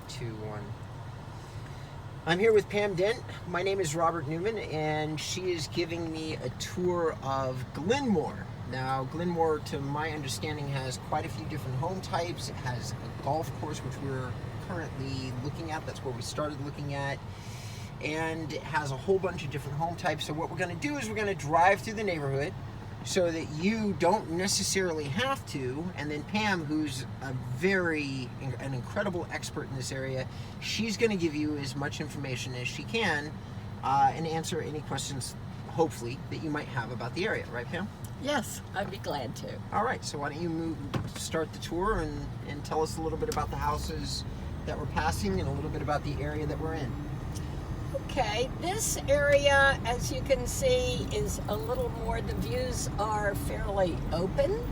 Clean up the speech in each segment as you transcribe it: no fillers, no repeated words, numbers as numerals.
2, 1. I'm here with Pam Dent. My name is Robert Newman, and she is giving me a tour of Glenmore. Now, Glenmore, to my understanding, has quite a few different home types. It has a golf course, which we're currently looking at. That's where we started looking at. And it has a whole bunch of different home types. So what we're going to do is we're going to drive through the neighborhood so that you don't necessarily have to. And then Pam, who's an incredible expert in this area, she's going to give you as much information as she can and answer any questions, hopefully, that you might have about the area. Right, Pam? Yes, I'd be glad to. All right, so why don't you start the tour and tell us a little bit about the houses that we're passing and a little bit about the area that we're in. Okay, this area, as you can see, is a little more, the views are fairly open,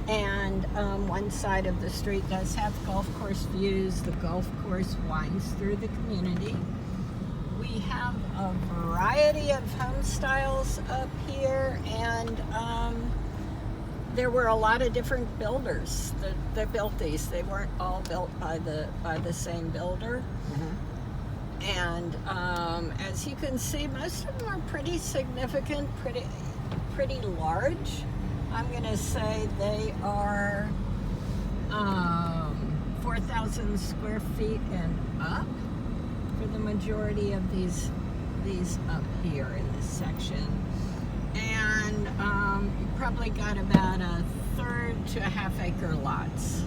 and one side of the street does have golf course views. The golf course winds through the community. We have a variety of home styles up here, and there were a lot of different builders that built these. They weren't all built by the same builder. Mm-hmm. And as you can see, most of them are pretty significant, pretty large. I'm going to say they are 4,000 square feet and up for the majority of these up here in this section. And you probably got about a third to a half-acre lots.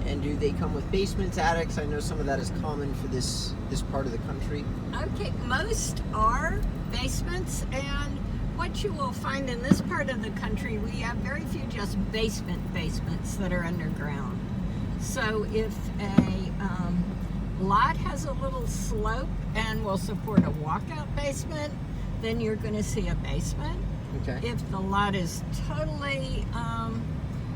And do they come with basements, attics? I know some of that is common for this part of the country. Okay, most are basements, and what you will find in this part of the country, we have very few just basements that are underground. So if a lot has a little slope and will support a walkout basement, then you're going to see a basement. Okay. If the lot is totally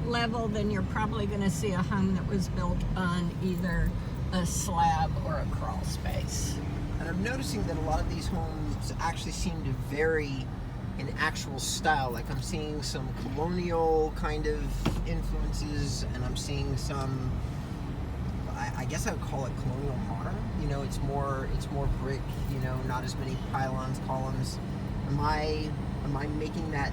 level, then you're probably going to see a home that was built on either a slab or a crawl space. And I'm noticing that a lot of these homes actually seem to vary in actual style. Like I'm seeing some colonial kind of influences, and I'm seeing some, I guess I would call it colonial modern. You know, it's more brick, you know, not as many pylons, columns. Am I making that,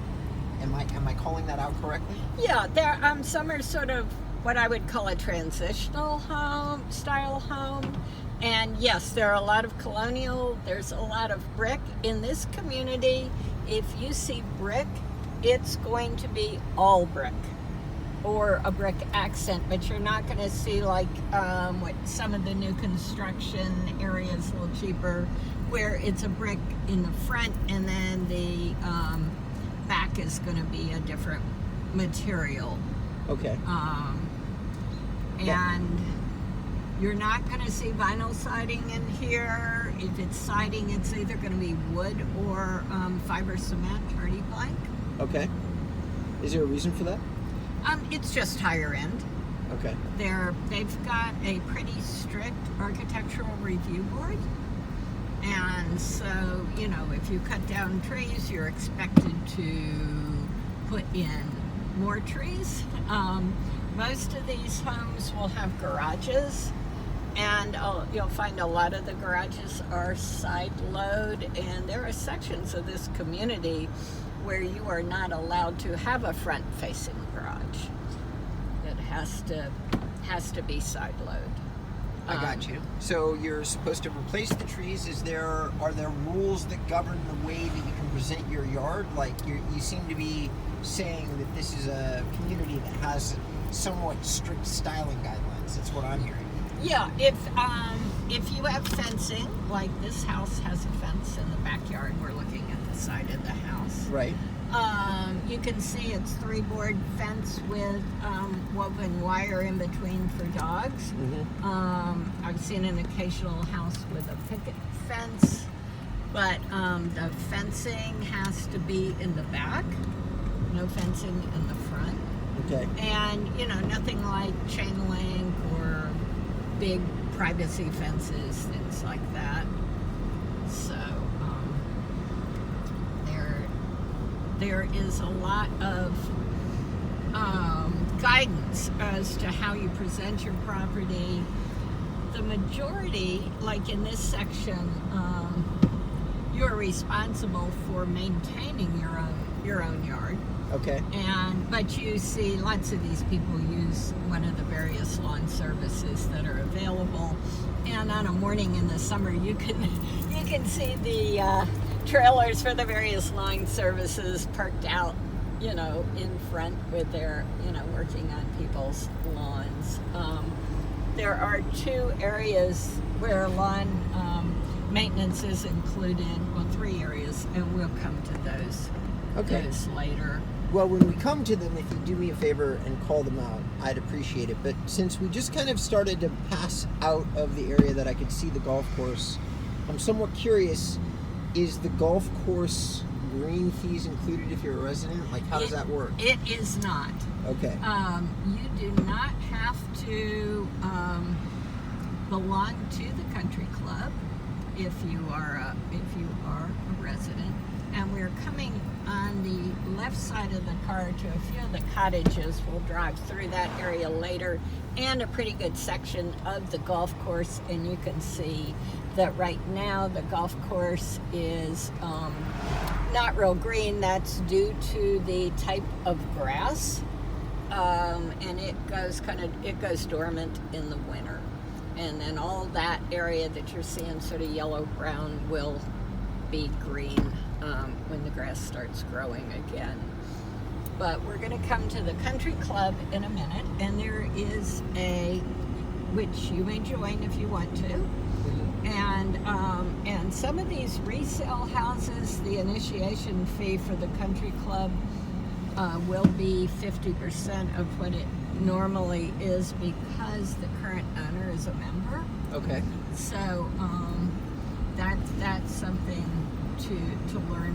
am I calling that out correctly? Yeah, there some are sort of what I would call a transitional style home. And yes, there are a lot of colonial, there's a lot of brick. In this community, if you see brick, it's going to be all brick or a brick accent, but you're not going to see like what some of the new construction areas, a little cheaper, where it's a brick in the front and then the back is going to be a different material. Okay. And you're not going to see vinyl siding in here. If it's siding, it's either going to be wood or fiber cement, hardy plank. Okay. Is there a reason for that? It's just higher end. Okay. They've got a pretty strict architectural review board. And so, you know, if you cut down trees, you're expected to put in more trees. Most of these homes will have garages, and you'll find a lot of the garages are side load, and there are sections of this community where you are not allowed to have a front-facing garage. It has to be side load. I got you. So you're supposed to replace the trees. Are there rules that govern the way that you can present your yard? Like you seem to be saying that this is a community that has somewhat strict styling guidelines. That's what I'm hearing. Yeah, if you have fencing, like this house has a fence in the backyard, we're looking at the side of the house. Right. You can see it's 3-board fence with woven wire in between for dogs. Mm-hmm. I've seen an occasional house with a picket fence, but the fencing has to be in the back, no fencing in the front. Okay. And, you know, nothing like chain link or big privacy fences, things like that. So there is a lot of guidance as to how you present your property. the majority, like in this section, you're responsible for maintaining your own yard. Okay. But you see lots of these people use one of the various lawn services that are available. And on a morning in the summer, you can see the trailers for the various lawn services parked out, in front with their, working on people's lawns. There are 2 areas where lawn maintenance is included. Well, 3 areas, and we'll come to those. Okay. Those later. Well, when we come to them, if you do me a favor and call them out, I'd appreciate it. But since we just kind of started to pass out of the area that I could see the golf course, I'm somewhat curious, is the golf course green fees included if you're a resident? Like, how does that work? It is not. Okay. You do not have to belong to the country club if you are a resident. And we're coming on the left side of the car to a few of the cottages. We'll drive through that area later, and a pretty good section of the golf course. And you can see that right now the golf course is not real green. That's due to the type of grass, and it goes dormant in the winter. And then all that area that you're seeing sort of yellow-brown will be green when the grass starts growing again. But we're going to come to the country club in a minute, and there is which you may join if you want to. And some of these resale houses, the initiation fee for the country club will be 50% of what it normally is, because the current owner is a member. Okay. So that's something to learn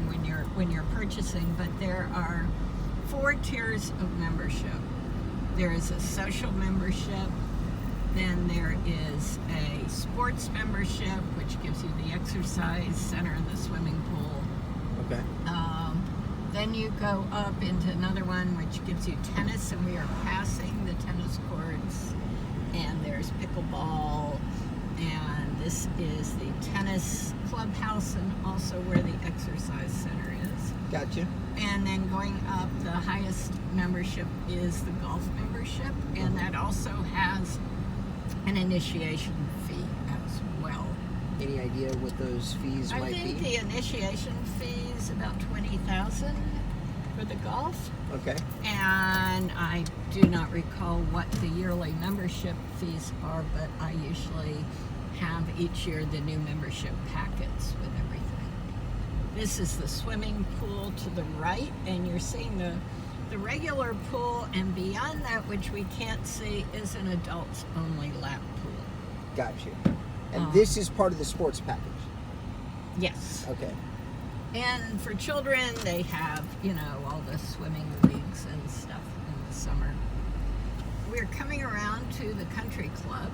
when you're purchasing. But there are 4 tiers of membership. There is a social membership. Then there is a sports membership, which gives you the exercise center and the swimming pool. Okay. Then you go up into another one, which gives you tennis, and we are passing the tennis courts. And there's pickleball, and this is the tennis clubhouse, and also where the exercise center is. Gotcha. And then going up, the highest membership is the golf membership, and that also has an initiation fee as well. Any idea what those fees might be? I think the initiation fee is about $20,000 for the golf. Okay. And I do not recall what the yearly membership fees are, but I usually have each year the new membership packets with everything. This is the swimming pool to the right, and you're seeing the regular pool, and beyond that, which we can't see, is an adults only lap pool. Gotcha. And this is part of the sports package? Yes. Okay. And for children, they have, all the swimming leagues and stuff in the summer. We're coming around to the country club,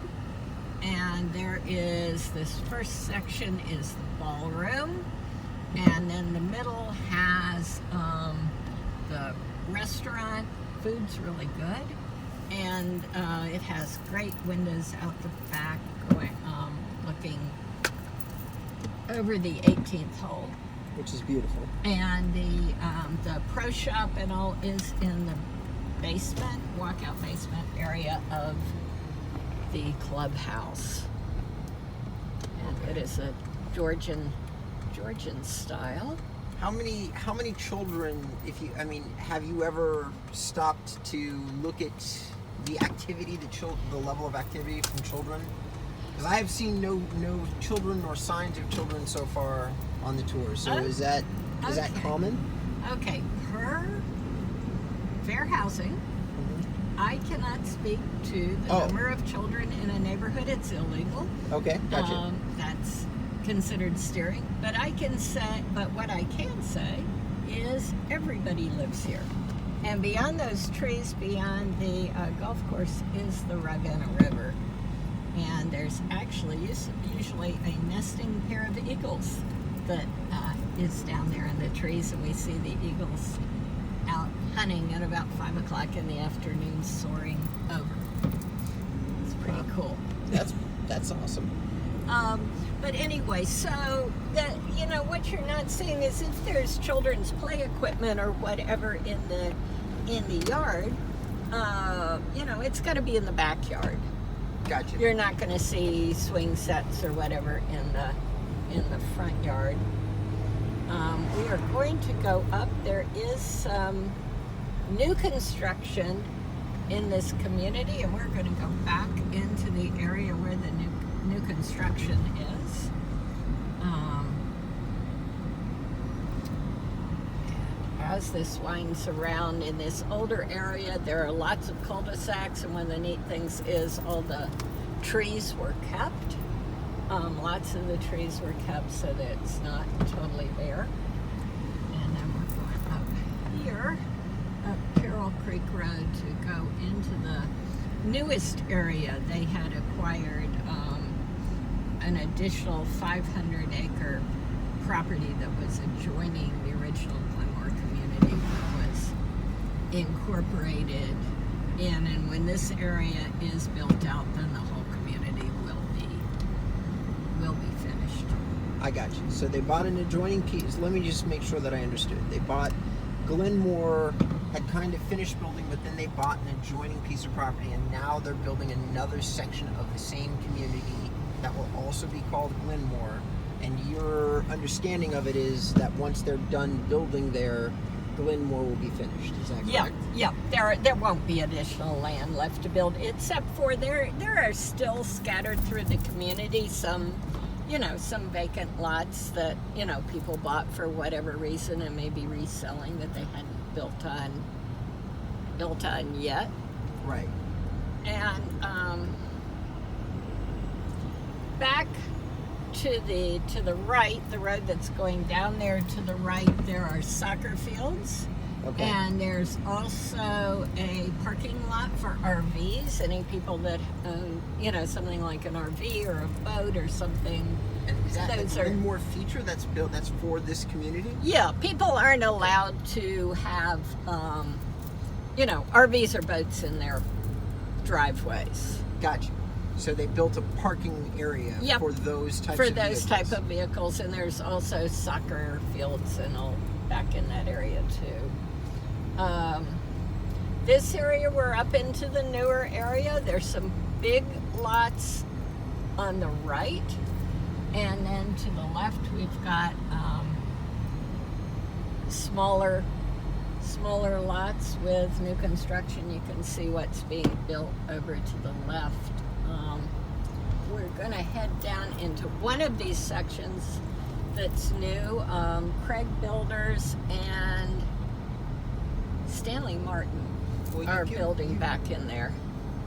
and there is, this first section is the ballroom, and then the middle has the restaurant. Food's really good, and it has great windows out the back going looking over the 18th hole, which is beautiful. and the pro shop and all is in the basement, walkout basement area of the clubhouse, and it is a Georgian style. How many children, have you ever stopped to look at the activity, the level of activity from children? Because I have seen no children or signs of children so far on the tour. So is that common? Okay, per fair housing, I cannot speak to the number of children in a neighborhood. It's illegal. Okay, gotcha. That's considered steering. But what I can say is everybody lives here. And beyond those trees, beyond the golf course, is the Ravenna River. And there's actually usually a nesting pair of eagles that is down there in the trees, and we see the eagles out hunting at about 5 o'clock in the afternoon, soaring over. It's pretty cool. That's awesome. But anyway, so that, you know, what you're not seeing is if there's children's play equipment or whatever in the yard, you know, it's got to be in the backyard. Gotcha. You're not going to see swing sets or whatever in the front yard. We are going to go up. There is some new construction in this community, and we're going to go back into the area where the new construction is. As this winds around in this older area, there are lots of cul-de-sacs, and one of the neat things is all the trees were kept. Lots of the trees were kept so that it's not totally bare. And then we're going up here, up Carroll Creek Road to go into the newest area. They had acquired an additional 500-acre property that was adjoining the original Glenmore community that was incorporated in, and when this area is built out, then the whole community will be finished. I got you. So they bought an adjoining piece. Let me just make sure that I understood. They bought Glenmore, had kind of finished building, but then they bought an adjoining piece of property, and now they're building another section of the same community that will also be called Glenmore. And your understanding of it is that once they're done building there, Glenmore will be finished. Is that correct? Yeah. There won't be additional land left to build, except for there are still scattered through the community some, you know, some vacant lots that, you know, people bought for whatever reason and maybe reselling that they hadn't built on yet. Right. And back to the right, the road that's going down there to the right, there are soccer fields. Okay. And there's also a parking lot for RVs. Any people that own, you know, something like an RV or a boat or something. And is that Those a are- Glenmore feature that's built, that's for this community? Yeah, people aren't allowed to have, you know, RVs or boats in their driveways. Gotcha. So they built a parking area Yep. for those types For of those vehicles. type of vehicles, and there's also soccer fields and all back in that area too. This area, we're up into the newer area. There's some big lots on the right, and then to the left we've got smaller lots with new construction. You can see what's being built over to the left. We're going to head down into one of these sections that's new. Craig Builders and Stanley Martin Well, are building back in there.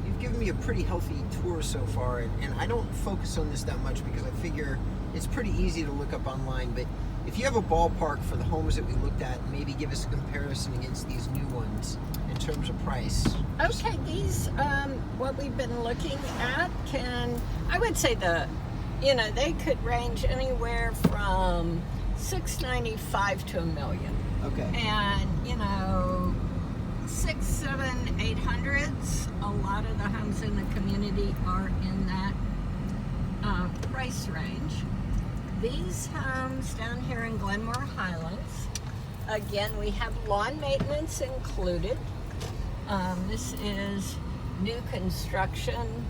You've given me a pretty healthy tour so far, and I don't focus on this that much because I figure it's pretty easy to look up online, but if you have a ballpark for the homes that we looked at, maybe give us a comparison against these new ones in terms of price. Okay, these, what we've been looking at I would say they could range anywhere from $695 to $1 million. Okay. And, you know, 6, 7, 800s, a lot of the homes in the community are in that price range. These homes down here in Glenmore Highlands, again, we have lawn maintenance included. This is new construction.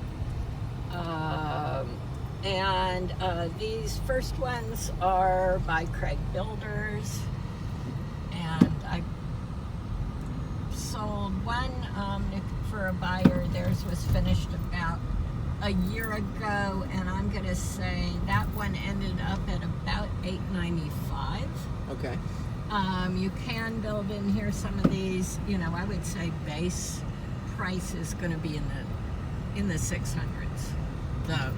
And these first ones are by Craig Builders. And I sold one for a buyer. Theirs was finished about a year ago, and I'm going to say that one ended up at about $895. Okay. You can build in here some of these. You know, I would say base price is going to be in the 600s. The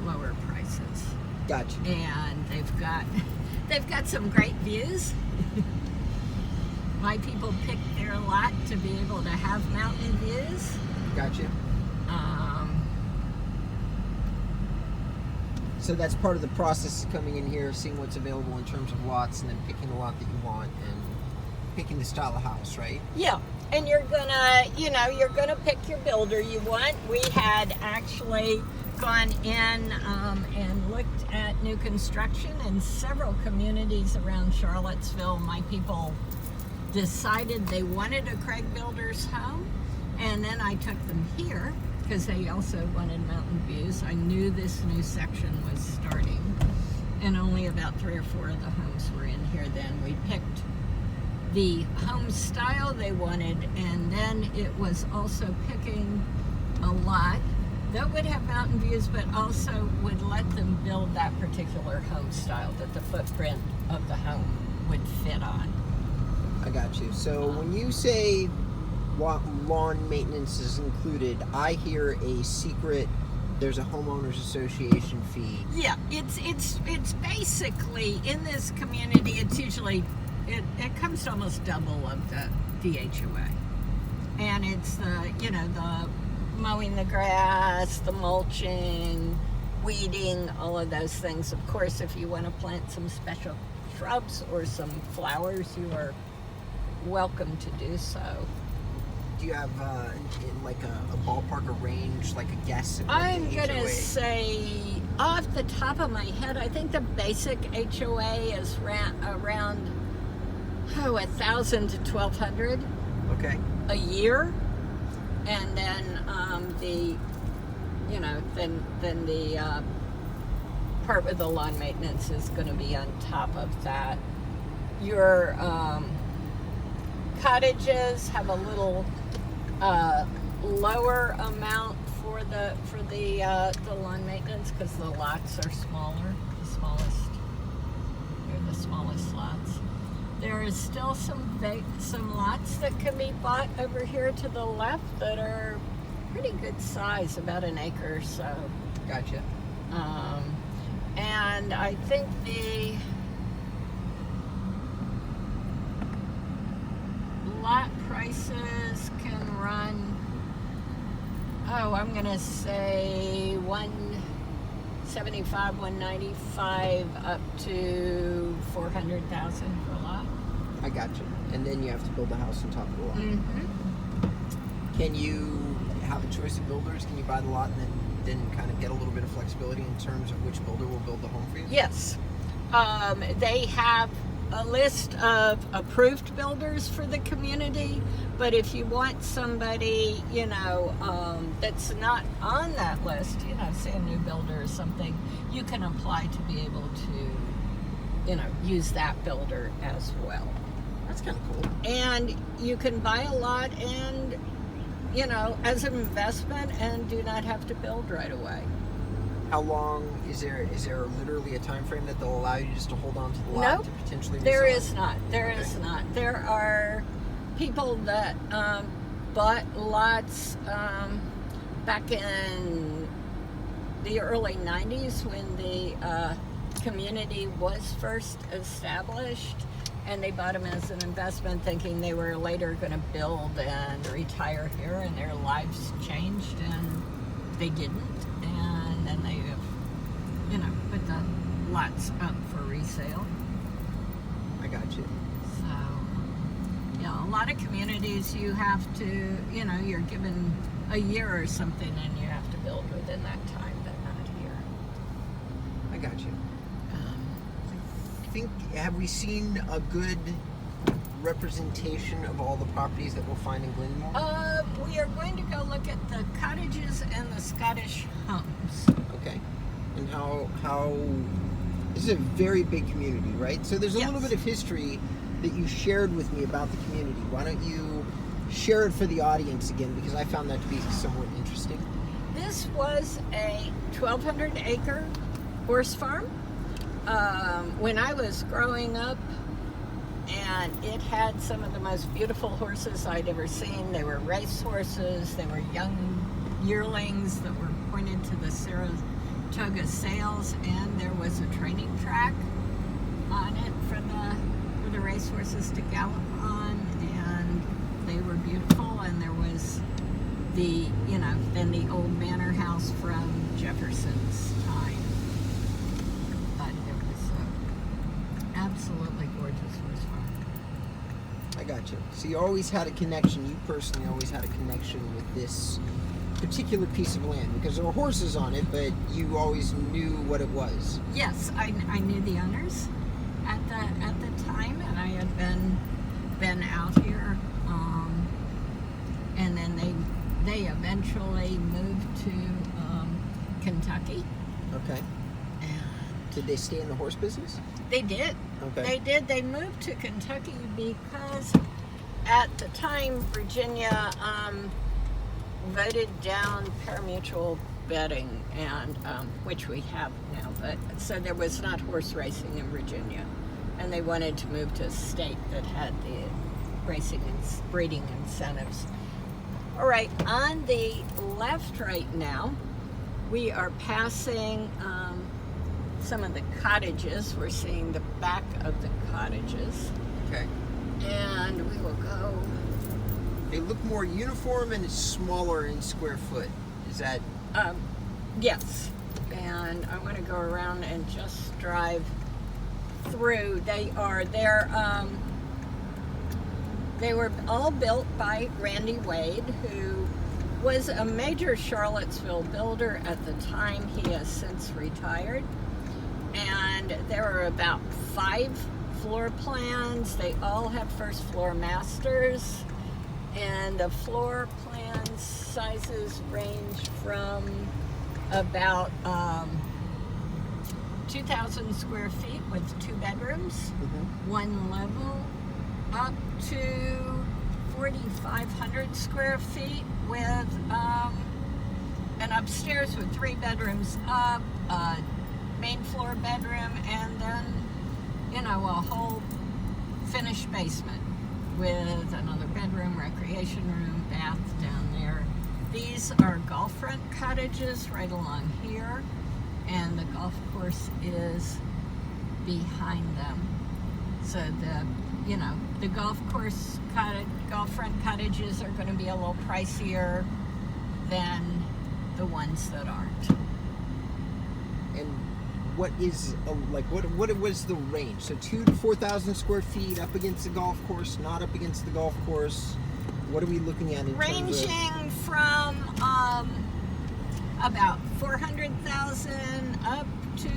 lower prices. Gotcha. And they've got some great views. My people picked their lot to be able to have mountain views. Gotcha. So that's part of the process of coming in here, seeing what's available in terms of lots, and then picking the lot that you want and picking the style of house, right? Yeah. and you're gonna, you're gonna pick your builder you want. We had actually gone in and looked at new construction in several communities around Charlottesville. My people decided they wanted a Craig Builders home, and then I took them here because they also wanted mountain views. I knew this new section was starting, and only about 3 or 4 of the homes were in here then. We picked the home style they wanted, and then it was also picking a lot that would have mountain views, but also would let them build that particular home style that the footprint of the home would fit on. I got you. So when you say lawn maintenance is included, I hear a secret. There's a homeowners association fee. Yeah, it's basically in this community. It's usually it comes to almost double of the HOA, and it's the mowing the grass, the mulching, weeding, all of those things. Of course, if you want to plant some special shrubs or some flowers, you are welcome to do so. Do you have like a ballpark, a range, like a guess? At I'm the gonna HOA? say off the top of my head, I think the basic HOA is around 1,000 to 1,200 Okay. a year, and then the part with the lawn maintenance is going to be on top of that. Your cottages have a little lower amount for the lawn maintenance because the lots are smaller. They're the smallest lots. There is still some lots that can be bought over here to the left that are pretty good size, about an acre or so. Gotcha. And I think the lot prices can run, I'm gonna say 175, 195 up to 400,000 for a lot. I got you. And then you have to build a house on top of the lot. Mm-hmm. Can you have a choice of builders? Can you buy the lot and then kind of get a little bit of flexibility in terms of which builder will build the home for you? Yes. They have a list of approved builders for the community, but if you want somebody, that's not on that list, say a new builder or something, you can apply to be able to, use that builder as well. That's kind of cool. And you can buy a lot and, as an investment and do not have to build right away. How long is there literally a time frame that they'll allow you just to hold on to the lot Nope. to potentially There resell is it? not. There is not. There are people that bought lots back in the early 90s when the community was first established, and they bought them as an investment thinking they were later going to build and retire here, and their lives changed and they didn't, and then they have put the lots up for resale. I got you. So a lot of communities you have to, you're given a year or something and you have to build within that time, but not here. I got you. Have we seen a good representation of all the properties that we'll find in Glenmore? We are going to go look at the cottages and the Scottish homes. Okay. And how this is a very big community, right? So there's a little bit of history that you shared with me about the community. Why don't you share it for the audience again, because I found that to be somewhat interesting. This was a 1,200 acre horse farm when I was growing up, and it had some of the most beautiful horses I'd ever seen. They were race horses. They were young yearlings that were pointed to the Saratoga sales, and there was a training track on it for the race horses to gallop on, and they were beautiful. And there was then the old manor house from Jefferson's time. But it was absolutely gorgeous horse farm. I got Gotcha. So you always had a connection, you personally always had a connection with this particular piece of land, because there were horses on it, but you always knew what it was. Yes, I knew the owners at the time, and I had been out here, and then they eventually moved to Kentucky. Okay. Did they stay in the horse business? They did. Okay. They did. They moved to Kentucky because at the time Virginia voted down parimutuel betting, and which we have now. But so there was not horse racing in Virginia, and they wanted to move to a state that had the racing and breeding incentives. All right, on the left right now, we are passing some of the cottages. We're seeing the back of the cottages. Okay. And we will go. They look more uniform and it's smaller in square foot. Is that? Yes. And I want to go around and just drive through. They were all built by Randy Wade, who was a major Charlottesville builder at the time. He has since retired. And there are about 5 floor plans. They all have first floor masters. And the floor plan sizes range from about 2,000 square feet with 2 bedrooms, 1 level, up to 4,500 square feet with an upstairs with 3 bedrooms up, a main floor bedroom, and then, a whole finished basement with another bedroom, recreation room, bath down there. These are golf front cottages right along here, and the golf course is behind them. So the golf course golf front cottages are going to be a little pricier than the ones that aren't. And what is what was the range? So 2,000 to 4,000 square feet up against the golf course, not up against the golf course. What are we looking at in terms of? Ranging from about 400,000 up to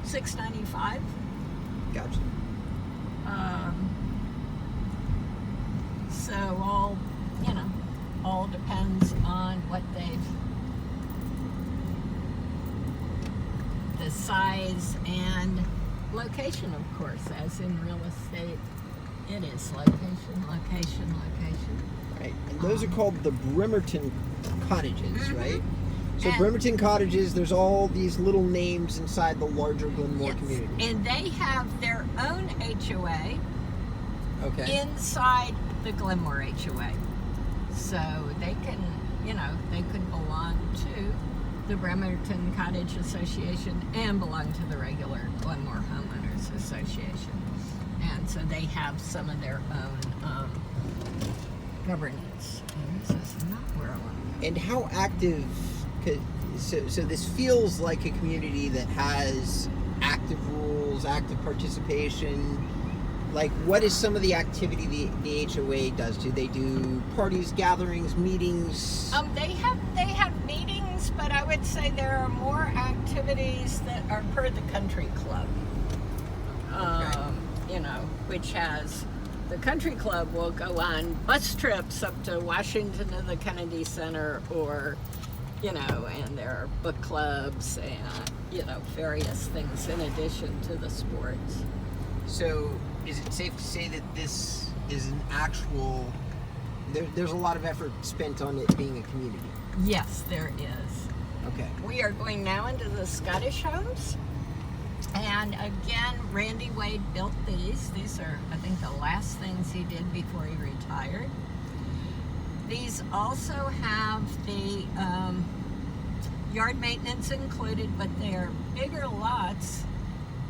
695. Gotcha. So all depends on what the size and location, of course, as in real estate, it is location. Right, and those are called the Bremerton cottages, right? So And- Bremerton cottages, there's all these little names inside the larger Glenmore community. And they have their own HOA Okay. inside the Glenmore HOA. So they can, they could belong to the Bremerton Cottage Association and belong to the regular Glenmore Homeowners Association. And so they have some of their own governance. And this is not where I want to go. And how active? So this feels like a community that has active rules, active participation. Like, what is some of the activity the HOA does? Do they do parties, gatherings, meetings? They have meetings, but I would say there are more activities that are per the country club. Which has the country club will go on bus trips up to Washington to the Kennedy Center, or and there are book clubs and various things in addition to the sports. So, is it safe to say that this is an actual? There's a lot of effort spent on it being a community. Yes, there is. Okay. We are going now into the Scottish homes. And again, Randy Wade built these. These are, I think, the last things he did before he retired. These also have the yard maintenance included, but they are bigger lots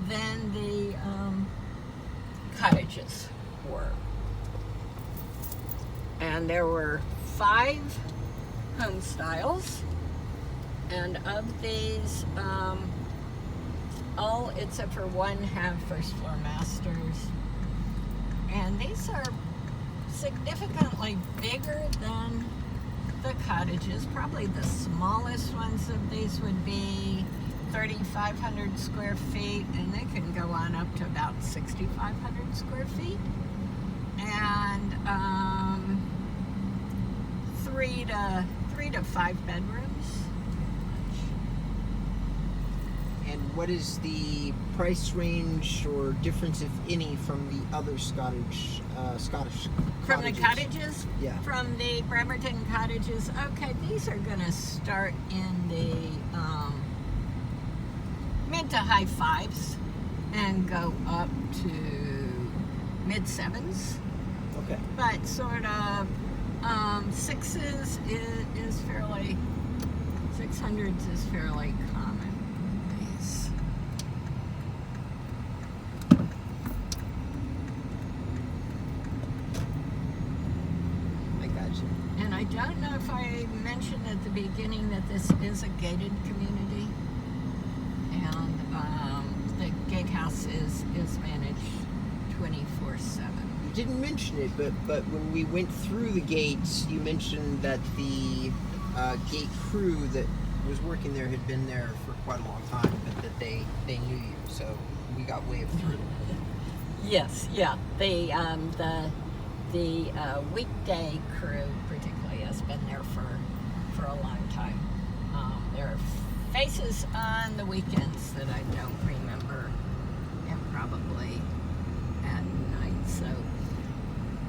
than the cottages were. And there were 5 home styles, and of these, all except for one have first floor masters. And these are significantly bigger than the cottages. Probably the smallest ones of these would be 3,500 square feet, and they can go on up to about 6,500 square feet. And 3 to 5 bedrooms. And what is the price range or difference, if any, from the other Scottish From the cottages? cottages? Yeah. From the Bremerton cottages. Okay, these are going to start in the mid to high 5s and go up to mid 7s. Okay. But sort of 6s is fairly, 600s is fairly common. These. I got you. And I don't know if I mentioned at the beginning that this is a gated community, and the gatehouse is managed 24/7. You didn't mention it, but when we went through the gates, you mentioned that the gate crew that was working there had been there for quite a long time, but that they knew you, so we got waved through. Yes, yeah. The weekday crew particularly has been there for a long time. There are faces on the weekends that I don't remember, and probably at night. So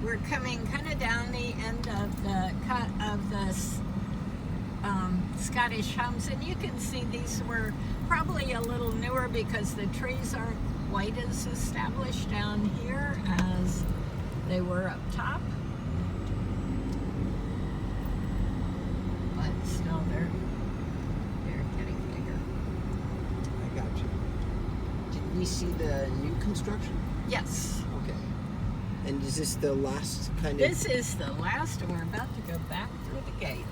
we're coming kind of down the end of the cut of the Scottish homes, and you can see these were probably a little newer because the trees aren't quite as established down here as they were up top, but still they're getting bigger. I got you. Did we see the new construction? Yes, Okay. And is this the last kind of... this is the last, and we're about to go back through the gate.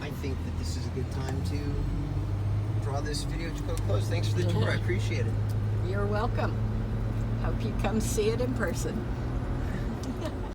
I think that this is a good time to draw this video to a close. Thanks for the tour. I appreciate it. You're welcome. Hope you come see it in person.